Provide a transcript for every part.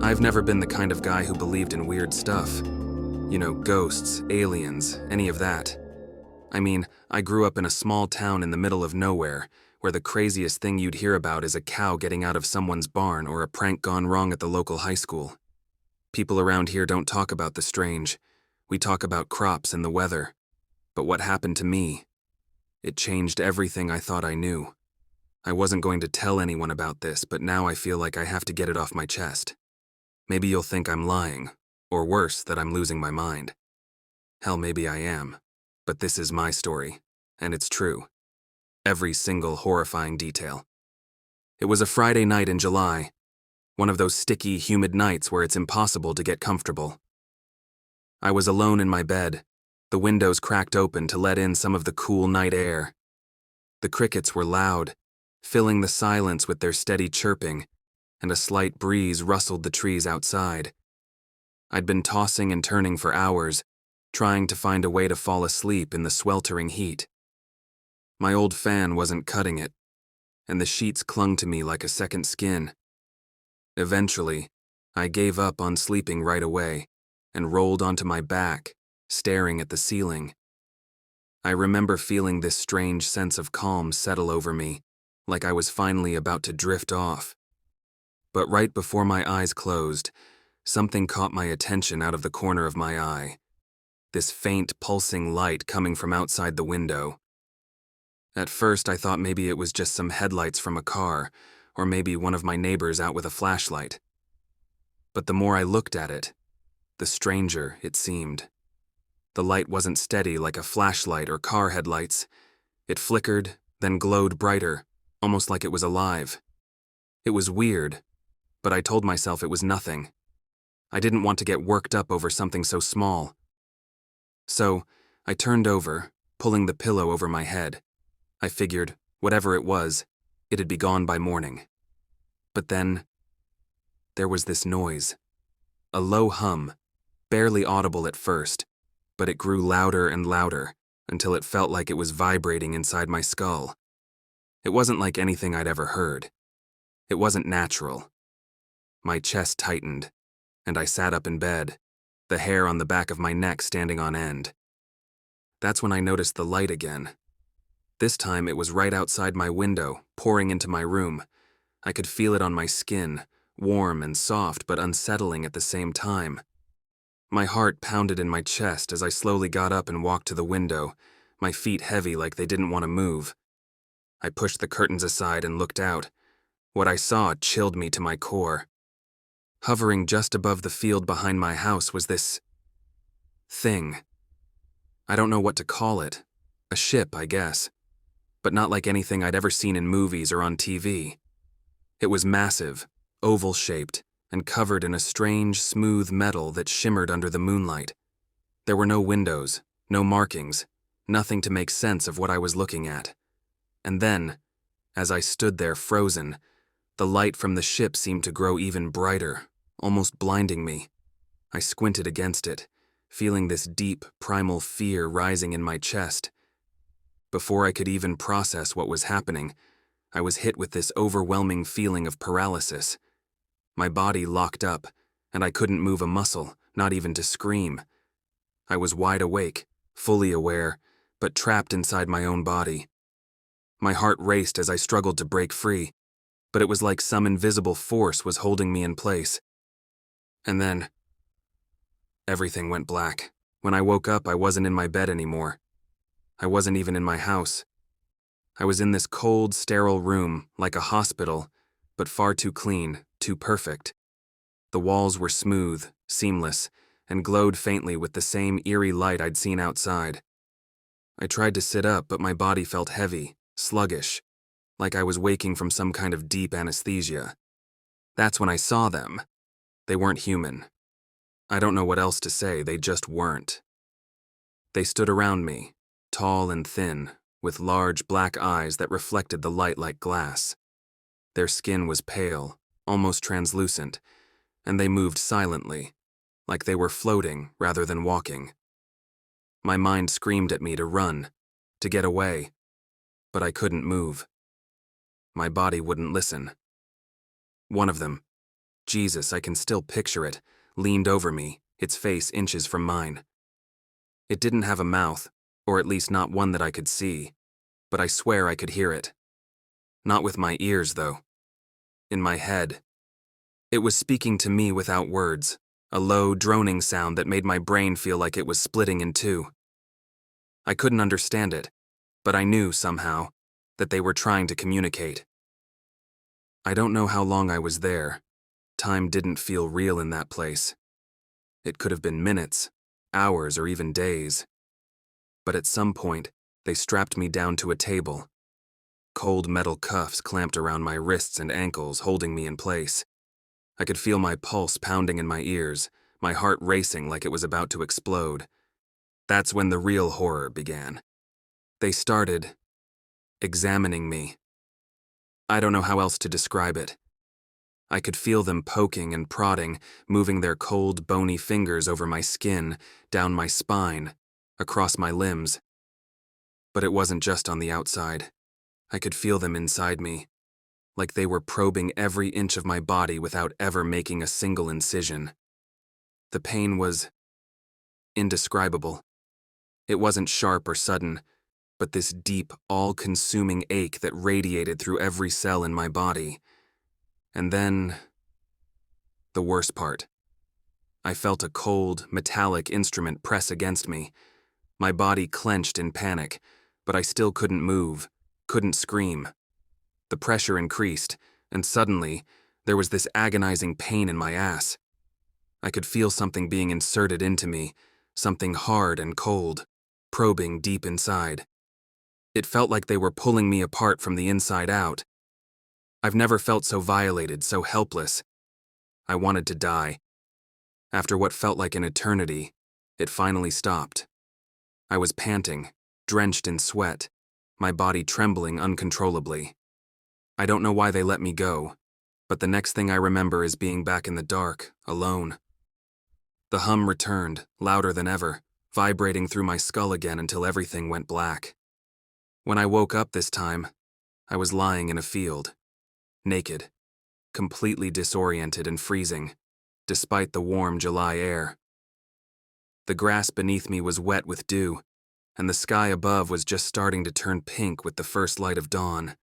I've never been the kind of guy who believed in weird stuff. You know, ghosts, aliens, any of that. I mean, I grew up in a small town in the middle of nowhere, where the craziest thing you'd hear about is a cow getting out of someone's barn or a prank gone wrong at the local high school. People around here don't talk about the strange. We talk about crops and the weather. But what happened to me? It changed everything I thought I knew. I wasn't going to tell anyone about this, but now I feel like I have to get it off my chest. Maybe you'll think I'm lying, or worse, that I'm losing my mind. Hell, maybe I am. But this is my story, and it's true. Every single horrifying detail. It was a Friday night in July, one of those sticky, humid nights where it's impossible to get comfortable. I was alone in my bed, the windows cracked open to let in some of the cool night air. The crickets were loud, filling the silence with their steady chirping, and a slight breeze rustled the trees outside. I'd been tossing and turning for hours, trying to find a way to fall asleep in the sweltering heat. My old fan wasn't cutting it, and the sheets clung to me like a second skin. Eventually, I gave up on sleeping right away and rolled onto my back, staring at the ceiling. I remember feeling this strange sense of calm settle over me, like I was finally about to drift off. But right before my eyes closed, something caught my attention out of the corner of my eye. This faint, pulsing light coming from outside the window. At first, I thought maybe it was just some headlights from a car, or maybe one of my neighbors out with a flashlight. But the more I looked at it, the stranger it seemed. The light wasn't steady like a flashlight or car headlights. It flickered, then glowed brighter, almost like it was alive. It was weird, but I told myself it was nothing. I didn't want to get worked up over something so small. So, I turned over, pulling the pillow over my head. I figured, whatever it was, it'd be gone by morning. But then, there was this noise. A low hum, barely audible at first, but it grew louder and louder until it felt like it was vibrating inside my skull. It wasn't like anything I'd ever heard. It wasn't natural. My chest tightened, and I sat up in bed, the hair on the back of my neck standing on end. That's when I noticed the light again. This time it was right outside my window, pouring into my room. I could feel it on my skin, warm and soft but unsettling at the same time. My heart pounded in my chest as I slowly got up and walked to the window, my feet heavy like they didn't want to move. I pushed the curtains aside and looked out. What I saw chilled me to my core. Hovering just above the field behind my house was this thing. I don't know what to call it. A ship, I guess. But not like anything I'd ever seen in movies or on TV. It was massive, oval-shaped, and covered in a strange, smooth metal that shimmered under the moonlight. There were no windows, no markings, nothing to make sense of what I was looking at. And then, as I stood there frozen, the light from the ship seemed to grow even brighter, almost blinding me. I squinted against it, feeling this deep, primal fear rising in my chest. Before I could even process what was happening, I was hit with this overwhelming feeling of paralysis. My body locked up, and I couldn't move a muscle, not even to scream. I was wide awake, fully aware, but trapped inside my own body. My heart raced as I struggled to break free, but it was like some invisible force was holding me in place. And then, everything went black. When I woke up, I wasn't in my bed anymore. I wasn't even in my house. I was in this cold, sterile room, like a hospital, but far too clean, too perfect. The walls were smooth, seamless, and glowed faintly with the same eerie light I'd seen outside. I tried to sit up, but my body felt heavy, sluggish, like I was waking from some kind of deep anesthesia. That's when I saw them. They weren't human. I don't know what else to say, they just weren't. They stood around me, tall and thin, with large black eyes that reflected the light like glass. Their skin was pale, almost translucent, and they moved silently, like they were floating rather than walking. My mind screamed at me to run, to get away, but I couldn't move. My body wouldn't listen. One of them, Jesus, I can still picture it, leaned over me, its face inches from mine. It didn't have a mouth, or at least not one that I could see, but I swear I could hear it. Not with my ears, though. In my head. It was speaking to me without words, a low, droning sound that made my brain feel like it was splitting in two. I couldn't understand it, but I knew, somehow, that they were trying to communicate. I don't know how long I was there. Time didn't feel real in that place. It could have been minutes, hours, or even days. But at some point, they strapped me down to a table. Cold metal cuffs clamped around my wrists and ankles, holding me in place. I could feel my pulse pounding in my ears, my heart racing like it was about to explode. That's when the real horror began. They started examining me. I don't know how else to describe it. I could feel them poking and prodding, moving their cold, bony fingers over my skin, down my spine, across my limbs. But it wasn't just on the outside. I could feel them inside me, like they were probing every inch of my body without ever making a single incision. The pain was indescribable. It wasn't sharp or sudden, but this deep, all-consuming ache that radiated through every cell in my body. And then, the worst part. I felt a cold, metallic instrument press against me. My body clenched in panic, but I still couldn't move, couldn't scream. The pressure increased, and suddenly, there was this agonizing pain in my ass. I could feel something being inserted into me, something hard and cold, probing deep inside. It felt like they were pulling me apart from the inside out. I've never felt so violated, so helpless. I wanted to die. After what felt like an eternity, it finally stopped. I was panting, drenched in sweat, my body trembling uncontrollably. I don't know why they let me go, but the next thing I remember is being back in the dark, alone. The hum returned, louder than ever, vibrating through my skull again until everything went black. When I woke up this time, I was lying in a field, naked, completely disoriented and freezing, despite the warm July air. The grass beneath me was wet with dew, and the sky above was just starting to turn pink with the first light of dawn.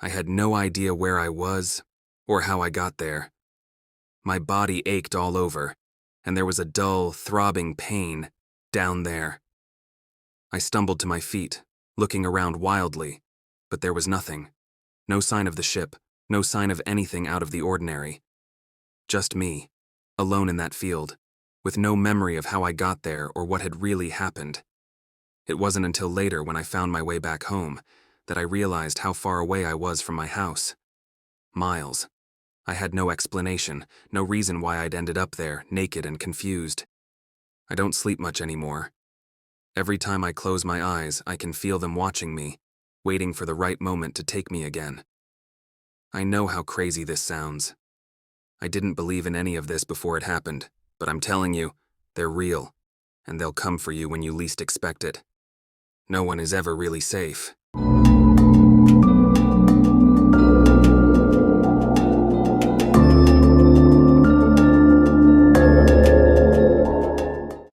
I had no idea where I was or how I got there. My body ached all over, and there was a dull, throbbing pain down there. I stumbled to my feet, looking around wildly, but there was nothing. No sign of the ship, no sign of anything out of the ordinary. Just me, alone in that field, with no memory of how I got there or what had really happened. It wasn't until later, when I found my way back home, that I realized how far away I was from my house. Miles. I had no explanation, no reason why I'd ended up there, naked and confused. I don't sleep much anymore. Every time I close my eyes, I can feel them watching me, waiting for the right moment to take me again. I know how crazy this sounds. I didn't believe in any of this before it happened, but I'm telling you, they're real, and they'll come for you when you least expect it. No one is ever really safe.